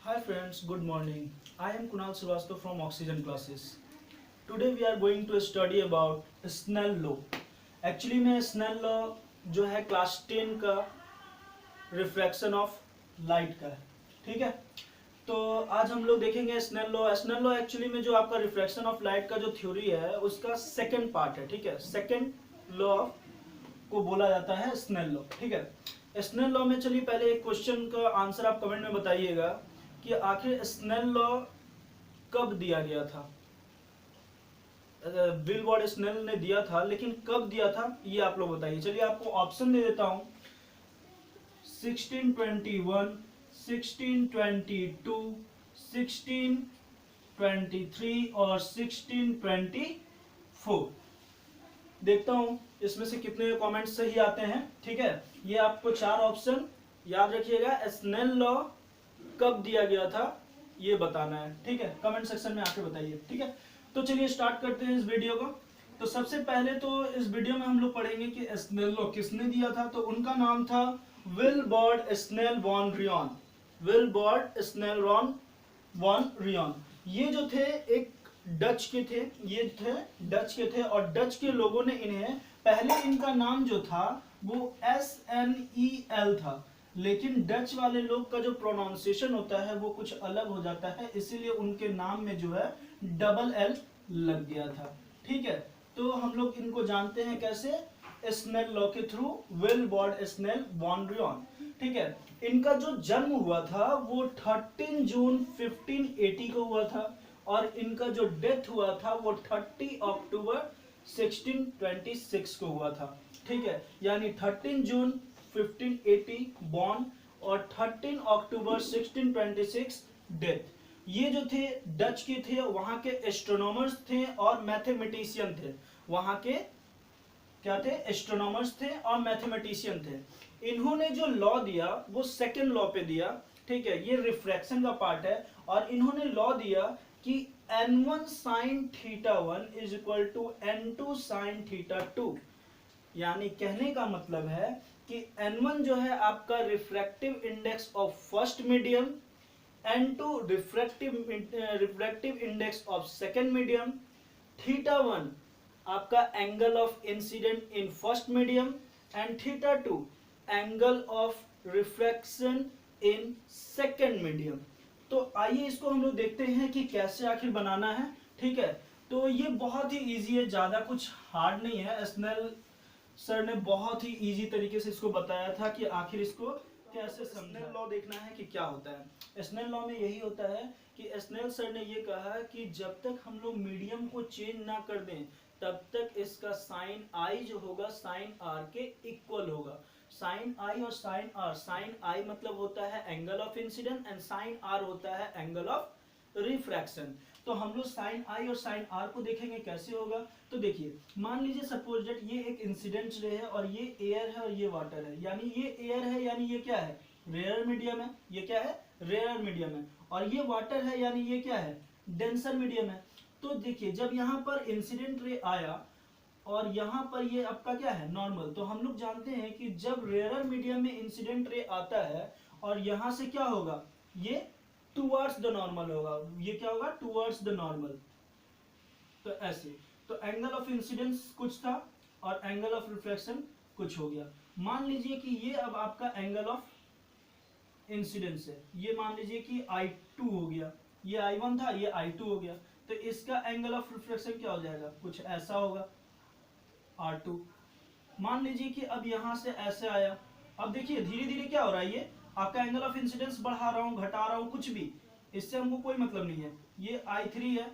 Hi friends, good morning. I am Kunal Srivastava from Oxygen Classes. Today we are going to study about Snell law. Actually में Snell law जो है class 10 का refraction of light का है, ठीक है। तो आज हम लोग देखेंगे Snell law. Snell law actually में जो आपका रिफ्रैक्शन ऑफ लाइट का जो थ्योरी है उसका सेकंड पार्ट है, ठीक है। सेकंड लॉ को बोला जाता है स्नेल लॉ, ठीक है। स्नेल लॉ में चलिए पहले एक क्वेश्चन का आंसर आप कमेंट में बताइएगा कि आखिर स्नेल लॉ कब दिया गया था। विल्बर्ट स्नेल ने दिया था, लेकिन कब दिया था ये आप लोग बताइए। चलिए आपको ऑप्शन दे देता हूं, 1621, 1622, 1623 और 1624। देखता हूं इसमें से कितने कमेंट सही आते हैं, ठीक है। ये आपको चार ऑप्शन याद रखिएगा। स्नेल लॉ कब दिया गया था ये बताना है, ठीक है। कमेंट सेक्शन में आके बताइए, ठीक है। तो चलिए स्टार्ट करते हैं इस वीडियो को। तो सबसे पहले तो इस वीडियो में हम लोग पढ़ेंगे कि स्नेल लॉ किसने दिया था। तो उनका नाम था Willebrord Snell van Royen. Willebrord Snell van Royen. ये जो थे एक डच के थे, ये थे डच के थे, और डच के लोगों ने इन्हें, पहले इनका नाम जो था वो SNEL था, लेकिन डच वाले लोग का जो प्रोनाउंसिएशन होता है वो कुछ अलग हो जाता है, इसीलिए उनके नाम में जो है डबल एल लग गया था, ठीक है। तो हम लोग इनको जानते हैं कैसे, स्नेल लॉ के through, Willebrord Snell van Royen, ठीक है। इनका जो जन्म हुआ था वो 13 जून 1580 को हुआ था, और इनका जो डेथ हुआ था वो 30 अक्टूबर 1626 को हुआ था, ठीक है। यानी 13 जून 1580 बॉर्न और 13 अक्टूबर 1626 डेथ। ये जो थे डच के थे, वहां के एस्ट्रोनॉमर्स थे और मैथमेटिशियन थे। वहां के क्या थे, एस्ट्रोनॉमर्स थे और मैथमेटिशियन थे। इन्होंने जो लॉ दिया वो सेकेंड लॉ पे दिया, ठीक है। ये रिफ्रैक्शन का पार्ट है, और इन्होंने लॉ दिया कि n1 sin θ1 is equal to n2 sin θ2। यानी कहने का मतलब है कि n1 जो है आपका refractive index of first medium, n2 refractive index of second medium, θ1 आपका angle of incident in first medium, and θ2 angle of refraction in second medium. तो आइए इसको हम लोग देखते हैं कि कैसे आखिर बनाना है, ठीक है। तो ये बहुत ही इजी है, ज्यादा कुछ हार्ड नहीं है। स्नेल सर ने बहुत ही इजी तरीके से इसको बताया था कि आखिर इसको कैसे स्नेल लॉ देखना है कि क्या होता है। स्नेल लॉ में यही होता है कि स्नेल सर ने ये कहा कि जब तक हम लोग मीडियम को चेंज ना कर दें तब तक इसका साइन आई जो होगा साइन आर के इक्वल होगा। साइन आई और साइन आर, साइन आई मतलब होता है angle of incident and sine R होता है एंगल ऑफ रिफ्रैक्शन। तो हम लोग साइन आई और साइन आर को देखेंगे कैसे होगा। तो देखिए, मान लीजिए सपोज दैट ये एक इंसिडेंट रे है और ये एयर है और ये वाटर है। यानी ये एयर है, यानी ये क्या है, रेयर मीडियम है। ये क्या है, रेयर मीडियम है। और ये वाटर है, यानी ये क्या है, डेंसर मीडियम है। तो देखिए, जब यहाँ पर इंसिडेंट रे आया और यहाँ पर ये आपका क्या है, नॉर्मल, तो हम लोग जानते हैं कि जब रेयर मीडियम में इंसिडेंट रे आता है और यहाँ से क्या होगा, ये टुवर्ड्स द नॉर्मल होगा। ये क्या होगा, टुवर्ड्स द नॉर्मल। तो ऐसे, तो एंगल ऑफ इंसिडेंस कुछ था और एंगल ऑफ रिफ्लेक्शन कुछ हो गया। मान लीजिए कि ये अब आपका एंगल ऑफ इंसिडेंस है, ये मान लीजिए कि I2 हो गया, ये I1 था, ये I2 हो गया। तो इसका एंगल ऑफ रिफ्लेक्शन क्या हो जाएगा, कुछ ऐसा होगा, R2। मान लीजिए कि अब यहां से ऐसे आया। अब देखिए धीरे धीरे क्या हो रहा है, ये आपका एंगल ऑफ इंसिडेंस बढ़ा रहा हूं, घटा रहा हूं, कुछ भी, इससे हमको कोई मतलब नहीं है। ये I3 है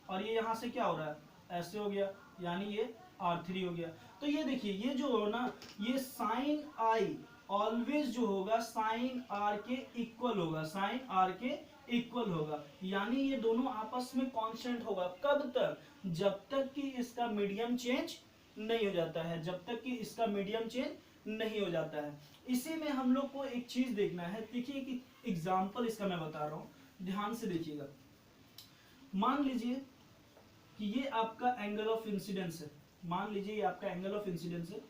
और ये यहां से क्या हो रहा है, ऐसे हो गया, यानी ये R3 हो गया। तो ये देखिए, ये जो हो ना, ये साइन आई ऑलवेज जो होगा साइन आर के इक्वल होगा, साइन आर के इक्वल होगा। यानी ये दोनों आपस में कांस्टेंट होगा। कब तक, जब तक कि इसका मीडियम चेंज नहीं हो जाता है, जब तक कि इसका मीडियम चेंज नहीं हो जाता है। इसी में हम लोग को एक चीज देखना है। देखिए कि एग्जांपल इसका मैं बता रहा हूं, ध्यान से देखिएगा। मान लीजिए कि ये आपका एंगल ऑफ इंसिडेंस है, मान लीजिए ये आपका एंगल ऑफ इंसिडेंस है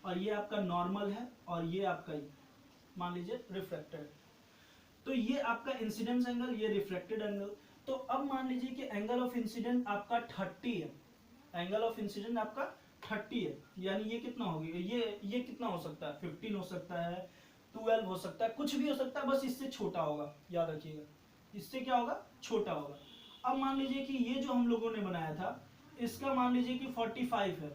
और ये आपका नॉर्मल है और ये आपका मान लीजिए रिफ्रैक्टर है। तो ये आपका इंसिडेंस एंगल, ये रिफ्लेक्टेड एंगल। तो अब मान लीजिए कि एंगल ऑफ इंसिडेंट आपका 30 है, एंगल ऑफ इंसिडेंट आपका 30 है, यानी ये कितना हो गया, ये कितना हो सकता है, 15 हो सकता है, 12 हो सकता है, कुछ भी हो सकता है, बस इससे छोटा होगा, याद रखिएगा, इससे क्या होगा, छोटा होगा। अब मान लीजिए कि ये जो हम लोगों ने बनाया था, इसका मान लीजिए कि 45 है,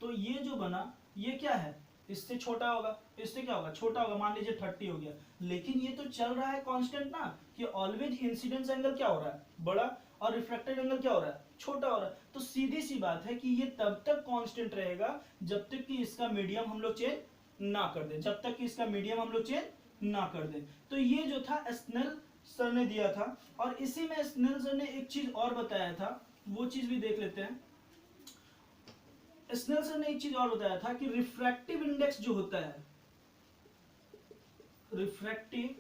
तो ये जो बना ये क्या है, इससे छोटा होगा, इससे क्या होगा, छोटा होगा, मान लीजिए 30 हो गया। लेकिन ये तो चल रहा है कांस्टेंट ना, कि ऑलवेज इंसिडेंस एंगल क्या हो रहा है, बड़ा, और रिफ्लेक्टेड एंगल क्या हो रहा है, छोटा हो रहा है। तो सीधी सी बात है कि ये तब तक कांस्टेंट रहेगा जब तक कि इसका मीडियम हम लोग चेंज ना कर दें, जब तक कि इसका मीडियम हम लोग चेंज ना कर दें। तो ये जो था स्नेल सर ने दिया था, और इसी में स्नेल सर ने एक चीज और बताया था, वो चीज भी देख लेते हैं। स्नेल सर ने एक चीज और बताया था कि रिफ्रैक्टिव इंडेक्स जो होता है, रिफ्रैक्टिव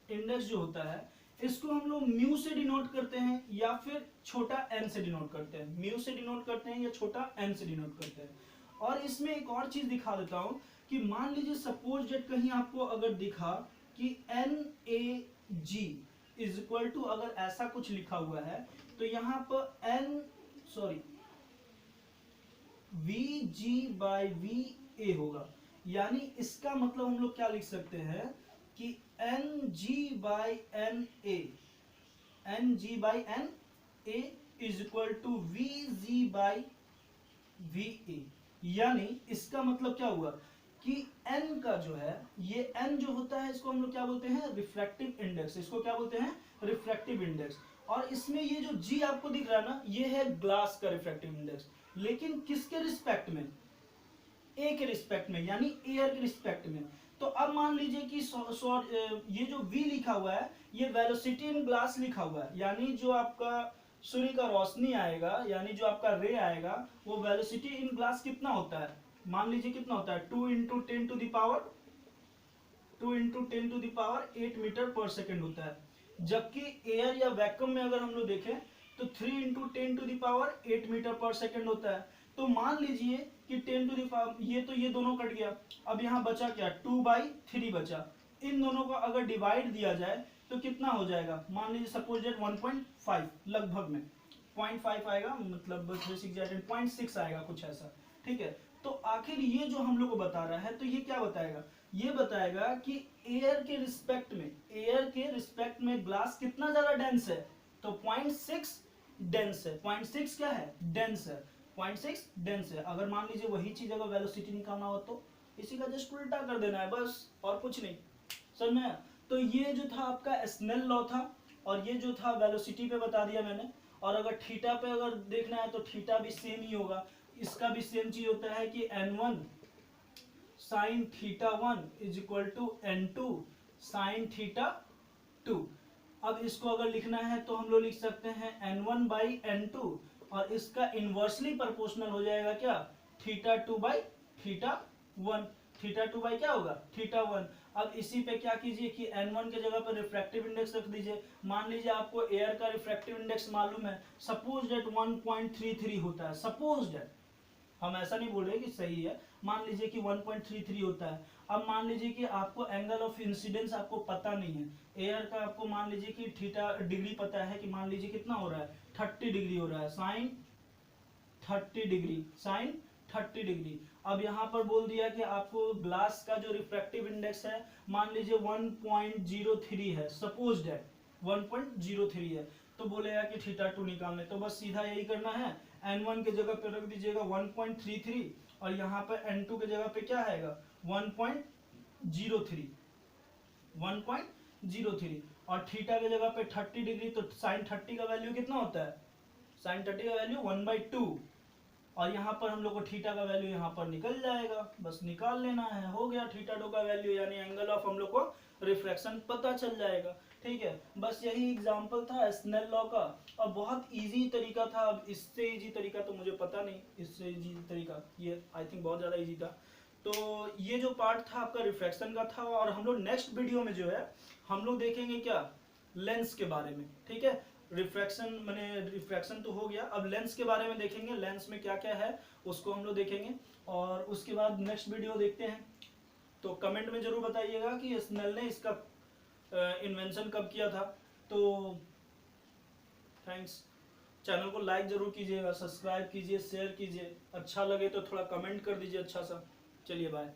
इंडेक्स जो होता है, इसको हम लोग म्यू से डिनोट करते हैं या फिर छोटा एन से डिनोट करते हैं, म्यू से डिनोट करते हैं या छोटा एन से डिनोट करते हैं। और इसमें एक और चीज दिखा देता हूं कि मान लीजिए सपोज डेट कहीं आपको अगर दिखा कि N A G is equal to, अगर ऐसा कुछ लिखा हुआ है, तो यहां पर N sorry V G by V A होगा, यानी इसका मतलब हम लोग क्या लिख सकते हैं कि N G by N A, N G by N A is equal to V G by V A. यानी इसका मतलब क्या हुआ कि n का जो है, ये n जो होता है इसको हम लोग क्या बोलते हैं, रिफ्रैक्टिव इंडेक्स, इसको क्या बोलते हैं, रिफ्रैक्टिव इंडेक्स। और इसमें ये जो g आपको दिख रहा है ना, ये है ग्लास का रिफ्रैक्टिव इंडेक्स, लेकिन किसके रिस्पेक्ट में, ए के रिस्पेक्ट में, यानी एयर के रिस्पेक्ट में। तो अब मान लीजिए कि ये जो v लिखा हुआ है, ये वेलोसिटी इन ग्लास लिखा हुआ है, यानी जो आपका सूर्य का रोशनी आएगा, यानी जो आपका रे आएगा, वो वेलोसिटी इन ग्लास कितना होता है, मान लीजिए कितना होता है, 2 into 10 to the power 2 into 10 to the power 8 metre per second होता है। जबकि एयर या वैक्यूम में अगर हम लोग देखें तो 3 into 10 to the power 8 metre per second होता है। तो मान लीजिए कि 10 टू दावर, ये तो ये दोनों कट गया, अब यहाँ बचा क्या, 2/3 बचा। इन दोनों को अगर डिवाइड दिया जाए तो कितना हो जाएगा, मान लीजिए सपोज डेट 1.5 लगभग में 0.5 आएगा, मतलब 0.6 आएगा, कुछ ऐसा, ठीक है। तो आखिर ये जो हम लोग को बता रहा है, तो ये क्या बताएगा, ये बताएगा कि एयर के रिस्पेक्ट में, एयर के रिस्पेक्ट में ग्लास कितना ज्यादा डेंस है, तो 0.6 डेंस है, 0.6 क्या है, डेंस है, 0.6 डेंस है। अगर मान लीजिए वही चीज अगर वेलोसिटी निकालना हो तो इसी का जस्ट उल्टा कर देना है, बस, और कुछ नहीं, समझ में। तो ये जो था आपका स्नेल लॉ था, और ये जो था वेलोसिटी पे बता दिया मैंने। और अगर थीटा पे अगर देखना है तो थीटा भी सेम ही होगा, इसका भी सेम चीज होता है कि n1 sine theta 1 is equal to n2 sine theta 2। अब इसको अगर लिखना है तो हम लोग लिख सकते हैं n1 बाई n2, और इसका इनवर्सली प्रोपोर्शनल हो जाएगा क्या, theta 2 by theta 1, theta 2 by क्या होगा, थीटा 1। अब इसी पे क्या कीजिए कि n1 के जगह पर रिफ्रैक्टिव इंडेक्स रख दीजिए। मान लीजिए आपको एयर का रिफ्रैक्टिव इंडेक्स मालूम है, सपोज डेट 1.33 होता है, सपोज डेट, हम ऐसा नहीं बोल रहे कि सही है, मान लीजिए कि 1.33 होता है। अब मान लीजिए कि आपको एंगल ऑफ इंसिडेंस आपको पता नहीं है, एयर का आपको मान लीजिए कि थीटा डिग्री पता है कि मान लीजिए कितना हो रहा है, 30 डिग्री हो रहा है, साइन 30 डिग्री, साइन 30 डिग्री। अब यहाँ पर बोल दिया कि आपको ग्लास का जो रिफ्रैक्टिव इंडेक्स है मान लीजिए 1.03 है, सपोज डेट 1.03 है, तो बोलेगा कि थीटा 2 निकालने, तो बस सीधा यही करना है, n1 के जगह पे रख दीजिएगा 1.33, और यहाँ पर n2 के जगह पे क्या आएगा 1.03, 1.03, और थीटा के जगह पे 30 डिग्री, तो साइन 30 का वैल्यू कितना होता है, साइन 30 का वैल्यू 1/2, और यहाँ पर हम लोग को थीटा का वैल्यू यहाँ पर निकल जाएगा, बस निकाल लेना है, हो गया थीटा 2 का वैल्यू, यानी एंगल ऑफ हम लोग को रिफ्रैक्शन पता चल जाएगा, ठीक है। बस यही एग्जांपल था स्नेल लॉ का, और बहुत इजी तरीका था। अब इससे इजी तरीका तो मुझे पता नहीं, इससे इजी तरीका ये आई थिंक बहुत ज़्यादा इजी था। तो ये जो पार्ट था आपका रिफ्रैक्शन का था, और हम लोग नेक्स्ट वीडियो में जो है हम लोग देखेंगे क्या, लेंस के बारे में, ठीक है। रिफ्रैक्शन मैंने रिफ्रैक्शन तो हो गया, अब लेंस के बारे में देखेंगे, लेंस में क्या क्या है उसको हम लोग देखेंगे, और उसके बाद नेक्स्ट वीडियो देखते हैं। तो कमेंट में जरूर बताइएगा कि स्नेल ने इसका इन्वेंशन कब किया था। तो थैंक्स। चैनल को लाइक जरूर कीजिएगा, सब्सक्राइब कीजिए, शेयर कीजिए, अच्छा लगे तो थोड़ा कमेंट कर दीजिए अच्छा सा। चलिए बाय।